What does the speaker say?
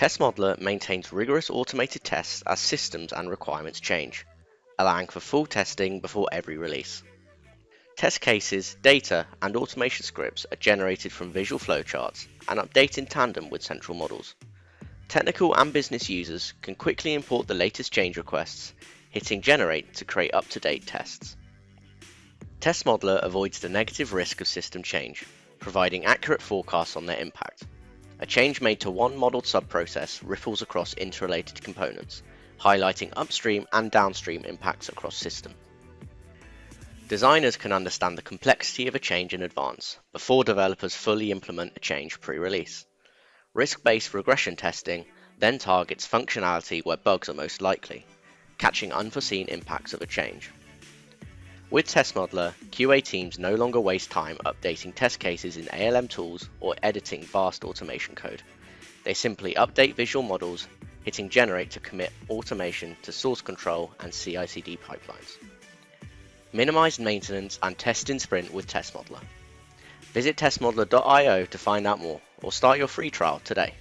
Test Modeler maintains rigorous automated tests as systems and requirements change, allowing for full testing before every release. Test cases, data, and automation scripts are generated from visual flowcharts and update in tandem with central models. Technical and business users can quickly import the latest change requests, hitting Generate to create up-to-date tests. Test Modeler avoids the negative risk of system change, providing accurate forecasts on their impact. A change made to one modeled subprocess ripples across interrelated components, highlighting upstream and downstream impacts across system. Designers can understand the complexity of a change in advance, before developers fully implement a change pre-release. Risk-based regression testing then targets functionality where bugs are most likely, catching unforeseen impacts of a change. With Test Modeler, QA teams no longer waste time updating test cases in ALM tools or editing vast automation code. They simply update visual models, hitting Generate to commit automation to source control and CI/CD pipelines. Minimize maintenance and test in sprint with Test Modeler. Visit testmodeler.io to find out more, or start your free trial today.